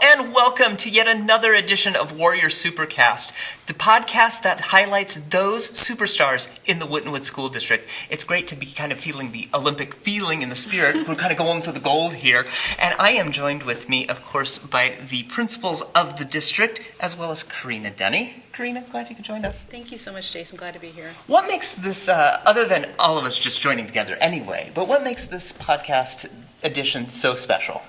and welcome to yet another edition of Warrior SuperCast, the podcast that highlights those superstars in the Wittenwood School District. It's great to be kind of feeling the Olympic feeling in the spirit. We're kind of going for the gold here. And I am joined with me, of course, by the principals of the district, as well as Karina Denny. Karina, glad you could join us. Thank you so much, Jason. Glad to be here. What makes this, other than all of us just joining together anyway, but what makes this podcast edition so special?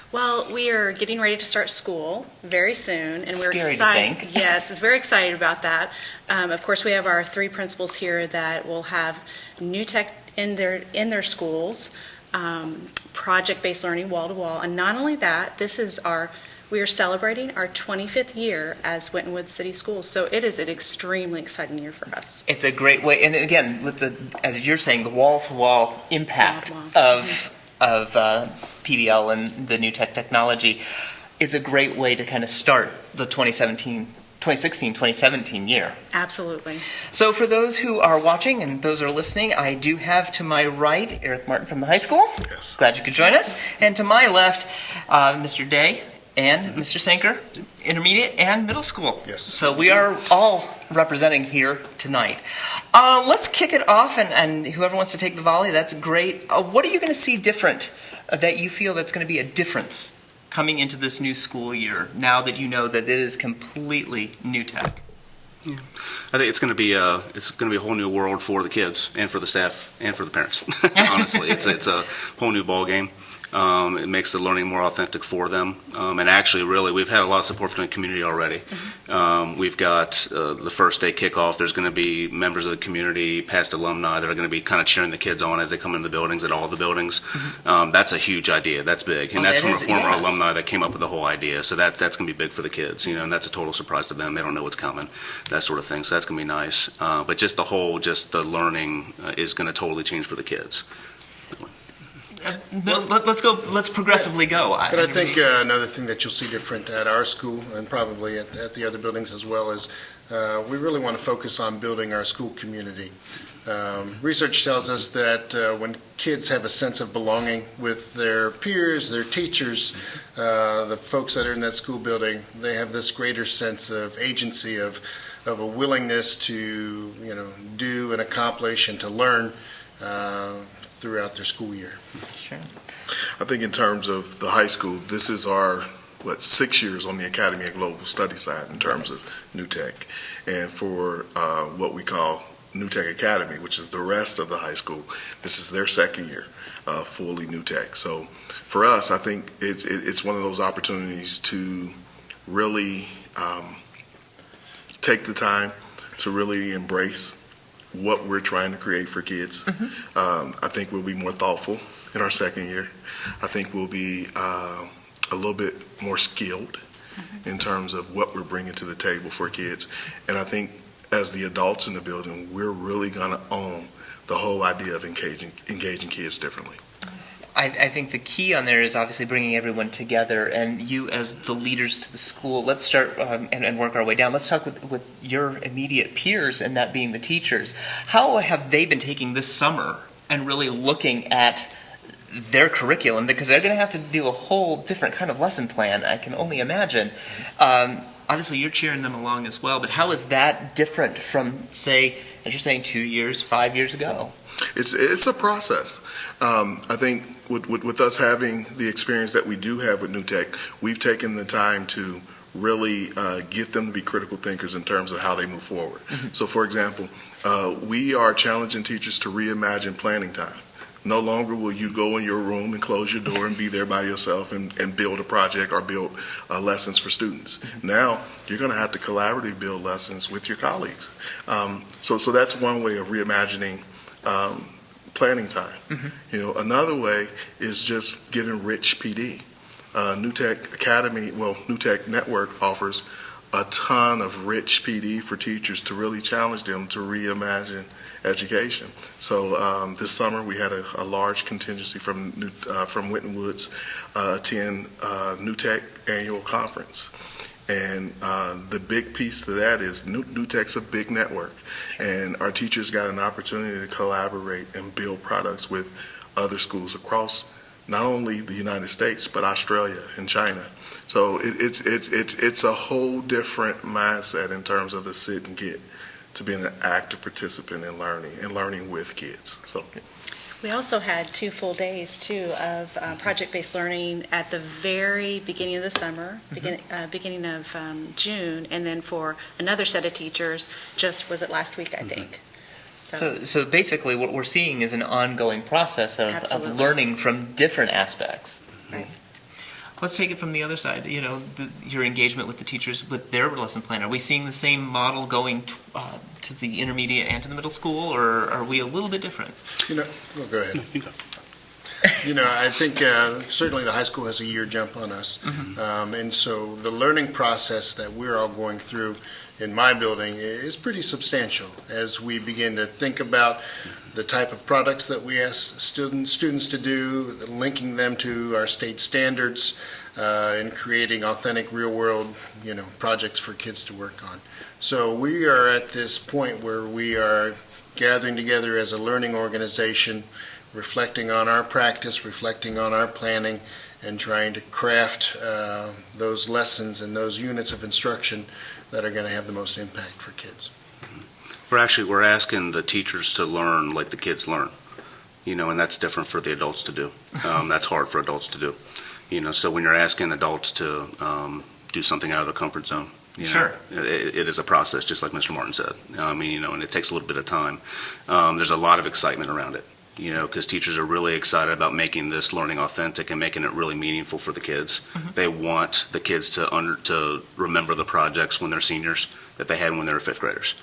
Well, we are getting ready to start school very soon, and we're Scary excited. to think. Yes, very excited about that. Of course, we have our three principals here that will have new tech in their schools, project-based learning wall to wall, and not only that, we are celebrating our 25th year as Wittenwood City Schools, so it is an extremely exciting year for us. It's a great way, and again, with as you're saying, the wall-to-wall impact of PBL and the new technology is a great way to kind of start the 2016-2017 year. Absolutely. So for those who are watching and those who are listening, I do have to my right Eric Martin from the high school. Yes. Glad you could join us. And to my left, Mr. Day and Mr. Sanker, intermediate and middle school. Yes. So we are all representing here tonight. Let's kick it off, and whoever wants to take the volley, that's great. What are you going to see different that you feel that's going to be a difference coming into this new school year, now that you know that it is completely new tech? Yeah. I think it's going to be a whole new world for the kids and for the staff and for the parents. Honestly, it's a whole new ball game. It makes the learning more authentic for them. And actually, really, we've had a lot of support from the community already. Mm-hmm. We've got the first day kickoff. There's going to be members of the community, past alumni, that are going to be kind of cheering the kids on as they come into the buildings, at all the buildings. Mm-hmm. That's a huge idea. That's big. And that's from a former alumni that came up with the whole idea. So that's going to be big for the kids, and that's a total surprise to them. They don't know what's coming, that sort of thing. So that's going to be nice. But just the learning is going to totally change for the kids. Let's progressively go. But I think another thing that you'll see different at our school and probably at the other buildings as well is we really want to focus on building our school community. Research tells us that when kids have a sense of belonging with their peers, their teachers, the folks that are in that school building, they have this greater sense of agency, of a willingness to do and accomplish and to learn throughout their school year. Sure. I think in terms of the high school, this is our 6 years on the Academy of Global Studies side in terms of New Tech. And for what we call New Tech Academy, which is the rest of the high school, this is their second year fully New Tech. So for us, I think it's one of those opportunities to really take the time to really embrace what we're trying to create for kids. Mm-hmm. I think we'll be more thoughtful in our second year. I think we'll be a little bit more skilled in terms of what we're bringing to the table for kids. And I think as the adults in the building, we're really going to own the whole idea of engaging kids differently. I think the key on there is obviously bringing everyone together, and you as the leaders to the school. Let's start and work our way down. Let's talk with your immediate peers, and that being the teachers. How have they been taking this summer and really looking at their curriculum? Because they're going to have to do a whole different kind of lesson plan, I can only imagine. Obviously, you're cheering them along as well, but how is that different from, say, as you're saying, 2 years, 5 years ago? It's a process. I think with us having the experience that we do have with New Tech, we've taken the time to really get them to be critical thinkers in terms of how they move forward. Mm-hmm. So, for example, we are challenging teachers to reimagine planning time. No longer will you go in your room and close your door and be there by yourself and build a project or build lessons for students. Mm-hmm. Now, you're going to have to collaboratively build lessons with your colleagues. So that's one way of reimagining planning time. Mm-hmm. Another way is just giving rich PD. New Tech Academy, New Tech Network offers a ton of rich PD for teachers to really challenge them to reimagine education. So this summer we had a large contingency from Wittenwood's attend New Tech annual conference. And the big piece to that is New Tech's a big network, and our teachers got an opportunity to collaborate and build products with other schools across not only the United States, but Australia and China. So it's a whole different mindset in terms of the sit and get to being an active participant in learning and learning with kids. So. We also had 2 full days, too, of project-based learning at the very beginning of the summer, beginning of June, and then for another set of teachers, was it last week, I think. So basically, what we're seeing is an ongoing process of Absolutely. learning from different aspects. Right. Let's take it from the other side. Your engagement with the teachers with their lesson plan. Are we seeing the same model going to the intermediate and to the middle school, or are we a little bit different? Go ahead. I think certainly the high school has a year jump on us. And so the learning process that we're all going through in my building is pretty substantial as we begin to think about the type of products that we ask students to do, linking them to our state standards, and creating authentic real-world, projects for kids to work on. So we are at this point where we are gathering together as a learning organization, reflecting on our practice, reflecting on our planning, and trying to craft those lessons and those units of instruction that are going to have the most impact for kids. We're asking the teachers to learn like the kids learn, and that's different for the adults to do. That's hard for adults to do, so when you're asking adults to do something out of their comfort zone, Sure. It is a process, just like Mr. Martin said. And it takes a little bit of time. There's a lot of excitement around it, because teachers are really excited about making this learning authentic and making it really meaningful for the kids. They want the kids to remember the projects when they're seniors that they had when they were fifth graders.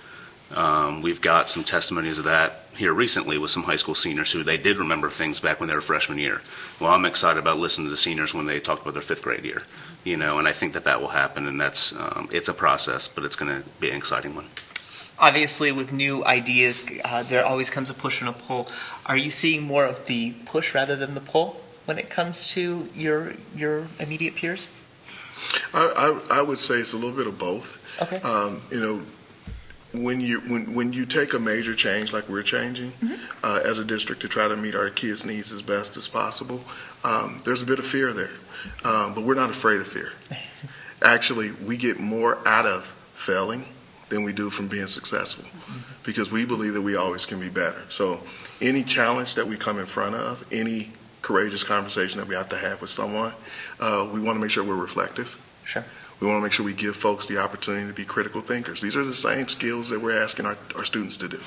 We've got some testimonies of that here recently with some high school seniors who they did remember things back when they were freshman year. Well, I'm excited about listening to the seniors when they talked about their fifth grade year, and I think that will happen, and that's it's a process, but it's going to be an exciting one. Obviously, with new ideas, there always comes a push and a pull. Are you seeing more of the push rather than the pull when it comes to your immediate peers? I would say it's a little bit of both. Okay. When you take a major change like we're changing as a district to try to meet our kids' needs as best as possible, there's a bit of fear there, but we're not afraid of fear. Actually, we get more out of failing than we do from being successful, because we believe that we always can be better. So any challenge that we come in front of, any courageous conversation that we have to have with someone, we want to make sure we're reflective. Sure. We want to make sure we give folks the opportunity to be critical thinkers. These are the same skills that we're asking our students to do.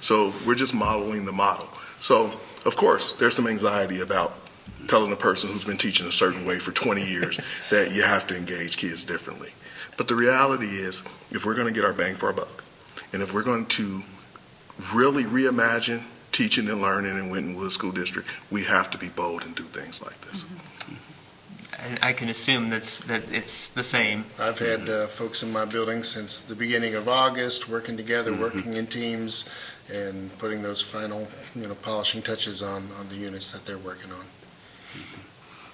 So we're just modeling the model. So, of course, there's some anxiety about telling a person who's been teaching a certain way for 20 years that you have to engage kids differently. But the reality is, if we're going to get our bang for our buck, and if we're going to really reimagine teaching and learning in Winton Woods School District, we have to be bold and do things like this. I can assume that it's the same. I've had folks in my building since the beginning of August, working together, working in teams, and putting those final, polishing touches on the units that they're working on.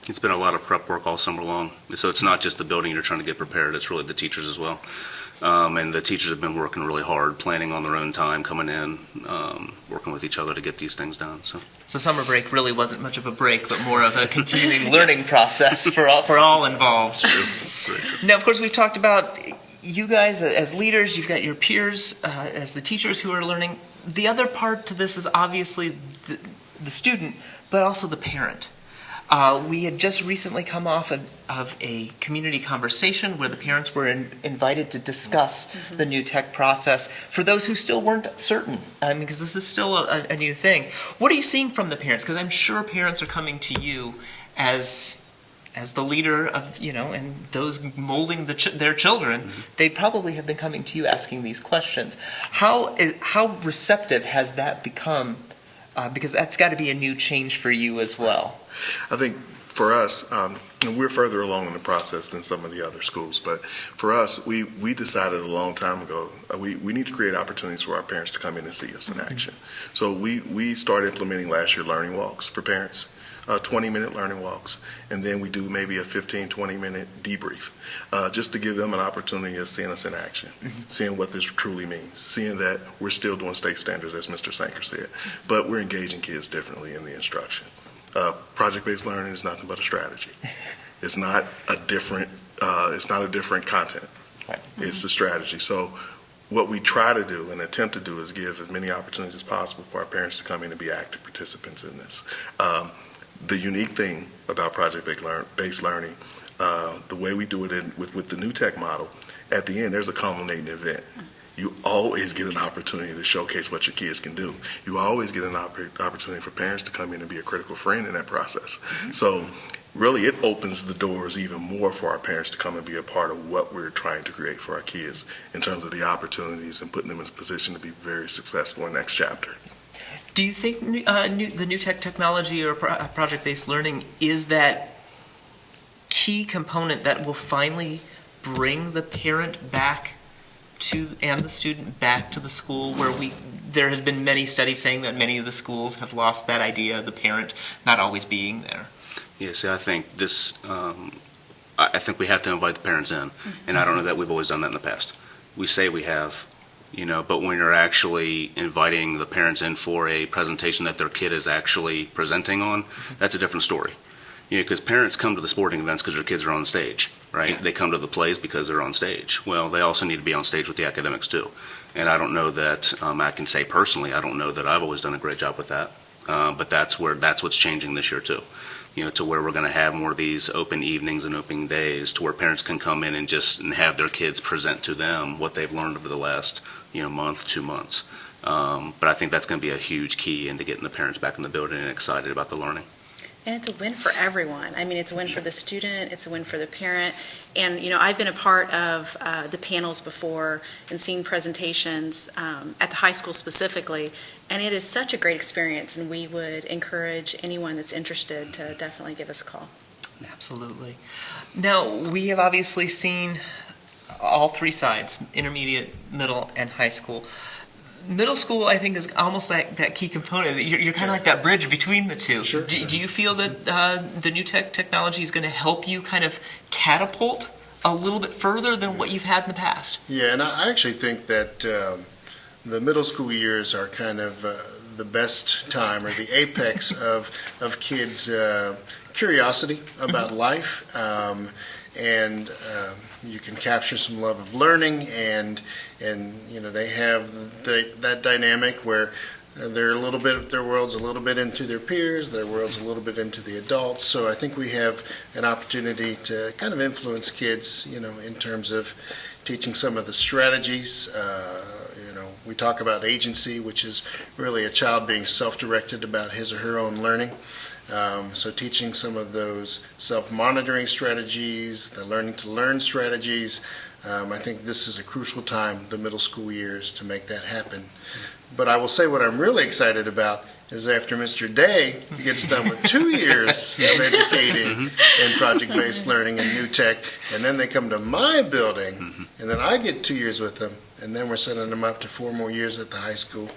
It's been a lot of prep work all summer long. So it's not just the building you're trying to get prepared, it's really the teachers as well. And the teachers have been working really hard, planning on their own time, coming in, working with each other to get these things done. So summer break really wasn't much of a break, but more of a continuing learning process for all involved. True. Now, of course, we've talked about you guys as leaders. You've got your peers as the teachers who are learning. The other part to this is obviously the student, but also the parent. We had just recently come off of a community conversation where the parents were invited to discuss the new tech process for those who still weren't certain, because this is still a new thing. What are you seeing from the parents? Because I'm sure parents are coming to you as the leader of, and those molding their children. They probably have been coming to you asking these questions. How receptive has that become? Because that's got to be a new change for you as well. I think for us, we're further along in the process than some of the other schools, but for us, we decided a long time ago, we need to create opportunities for our parents to come in and see us in action. So we started implementing last year learning walks for parents, 20-minute learning walks, and then we do maybe a 15, 20-minute debrief, just to give them an opportunity of seeing us in action, seeing what this truly means, seeing that we're still doing state standards, as Mr. Sanker said, but we're engaging kids differently in the instruction. Project-based learning is nothing but a strategy. It's not a different content. Right. It's a strategy. So what we try to do and attempt to do is give as many opportunities as possible for our parents to come in and be active participants in this. The unique thing about project-based learning, the way we do it with the New Tech model, at the end, there's a culminating event. You always get an opportunity to showcase what your kids can do. You always get an opportunity for parents to come in and be a critical friend in that process. So really, it opens the doors even more for our parents to come and be a part of what we're trying to create for our kids in terms of the opportunities and putting them in a position to be very successful in the next chapter. Do you think the new technology or project-based learning is that key component that will finally bring the parent back and the student back to the school, where there has been many studies saying that many of the schools have lost that idea of the parent not always being there? Yeah, see, I think this, I think we have to invite the parents in, and I don't know that we've always done that in the past. We say we have, but when you're actually inviting the parents in for a presentation that their kid is actually presenting on, that's a different story. Because parents come to the sporting events because their kids are on stage, right? Yeah. They come to the plays because they're on stage. Well, they also need to be on stage with the academics too. And I don't know that, I can say personally, I don't know that I've always done a great job with that. But that's what's changing this year too. To where we're going to have more of these open evenings and open days to where parents can come in and have their kids present to them what they've learned over the last, month, 2 months. But I think that's going to be a huge key into getting the parents back in the building and excited about the learning. And it's a win for everyone. I mean, it's a win for the student, it's a win for the parent. And, I've been a part of the panels before and seen presentations at the high school specifically, and it is such a great experience, and we would encourage anyone that's interested to definitely give us a call. Absolutely. Now, we have obviously seen all three sides, intermediate, middle, and high school. Middle school, I think, is almost that key component. You're kind of like that bridge between the two. Sure. Do you feel that the new technology is going to help you kind of catapult a little bit further than what you've had in the past? Yeah, and I actually think that the middle school years are kind of the best time, or the apex of kids' curiosity about life, and you can capture some love of learning, and they have that dynamic where their world's a little bit into their peers, their world's a little bit into the adults. So I think we have an opportunity to kind of influence kids, in terms of teaching some of the strategies. We talk about agency, which is really a child being self-directed about his or her own learning. So teaching some of those self-monitoring strategies, the learning to learn strategies, I think this is a crucial time, the middle school years, to make that happen. But I will say what I'm really excited about is after Mr. Day gets done with 2 years of educating in project-based learning and new tech, and then they come to my building, and then I get 2 years with them, and then we're setting them up to 4 more years at the high school.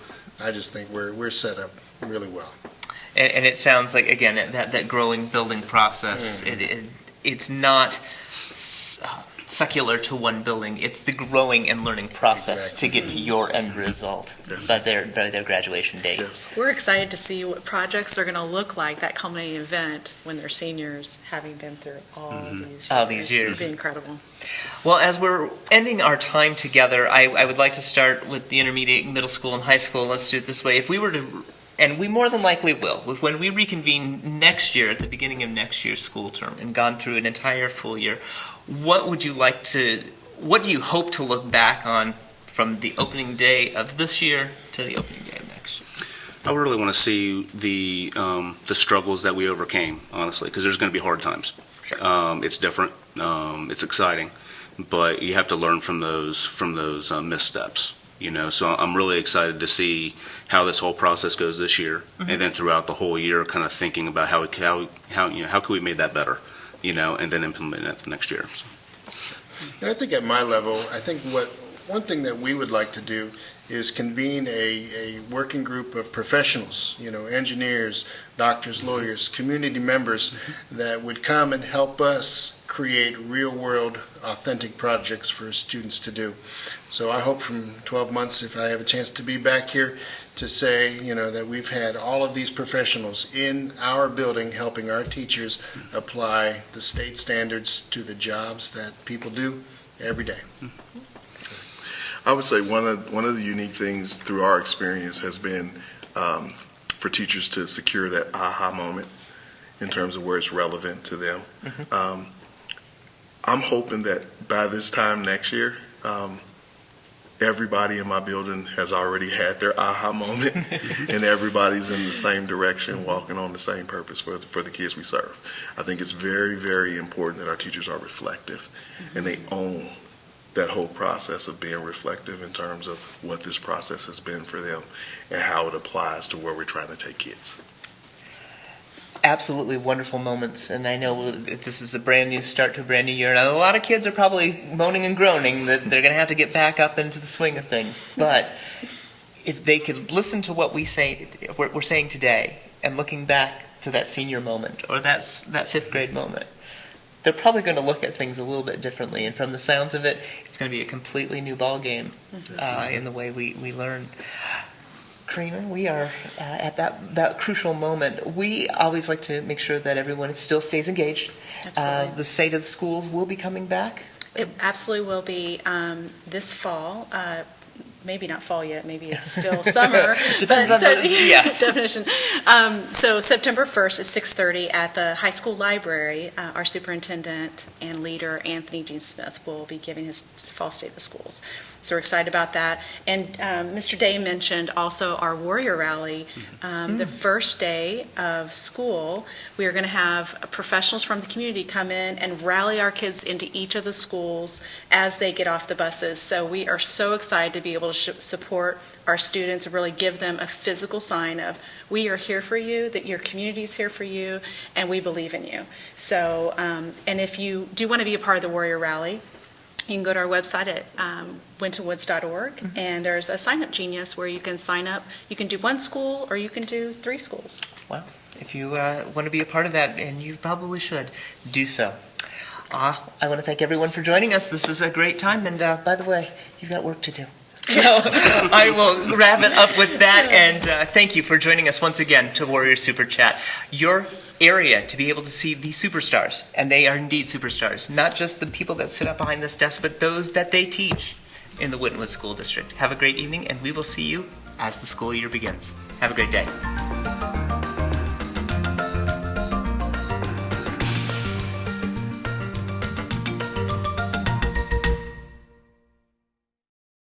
I just think we're set up really well. And it sounds like, again, that growing, building process, it's not secular to one building. It's the growing and learning process to get to your end result by their graduation date. Yes. We're excited to see what projects are going to look like, that culminating event when they're seniors, having been through all these years. It'll be incredible. Well, as we're ending our time together, I would like to start with the intermediate, middle school, and high school. Let's do it this way. If we were to, and we more than likely will, when we reconvene next year, at the beginning of next year's school term, and gone through an entire full year, what do you hope to look back on from the opening day of this year to the opening day of next year? I would really want to see the struggles that we overcame, honestly, because there's going to be hard times. Sure. It's different. It's exciting, but you have to learn from those missteps. So I'm really excited to see how this whole process goes this year, and then throughout the whole year, kind of thinking about how could we make that better, and then implement it the next year. So. And I think at my level, I think what one thing that we would like to do is convene a working group of professionals, engineers, doctors, lawyers, community members that would come and help us create real-world, authentic projects for students to do. So I hope from 12 months, if I have a chance to be back here, to say, that we've had all of these professionals in our building helping our teachers apply the state standards to the jobs that people do every day. I would say one of the unique things through our experience has been for teachers to secure that aha moment in terms of where it's relevant to them. I'm hoping that by this time next year, everybody in my building has already had their aha moment and everybody's in the same direction, walking on the same purpose for the kids we serve. I think it's very, very important that our teachers are reflective and they own that whole process of being reflective in terms of what this process has been for them and how it applies to where we're trying to take kids. Absolutely wonderful moments, and I know this is a brand new start to a brand new year, and a lot of kids are probably moaning and groaning that they're going to have to get back up into the swing of things. But if they could listen to what we're saying today, and looking back to that senior moment or that fifth grade moment, they're probably going to look at things a little bit differently. And from the sounds of it, it's going to be a completely new ball game in the way we learn. Karina, we are at that crucial moment. We always like to make sure that everyone still stays engaged. Absolutely. The state of the schools will be coming back. It absolutely will be this fall. Maybe not fall yet, maybe it's still summer. Depends on the definition. So September 1st at 6:30 at the high school library, our superintendent and leader, Anthony Dean Smith, will be giving his fall state of the schools. So we're excited about that. And Mr. Day mentioned also our Warrior Rally. The first day of school, we are going to have professionals from the community come in and rally our kids into each of the schools as they get off the buses. So we are so excited to be able to support our students and really give them a physical sign of we are here for you, that your community is here for you, and we believe in you. So, and if you do want to be a part of the Warrior Rally, you can go to our website at wintonwoods.org, and there's a sign-up genius where you can sign up. You can do one school or you can do 3 schools. Wow. If you want to be a part of that, and you probably should, do so. I want to thank everyone for joining us. This is a great time, and by the way, you've got work to do. So I will wrap it up with that, and thank you for joining us once again to Warrior Super Chat. Your area to be able to see the superstars, and they are indeed superstars, not just the people that sit up behind this desk, but those that they teach in the Wintonwood School District. Have a great evening, and we will see you as the school year begins. Have a great day.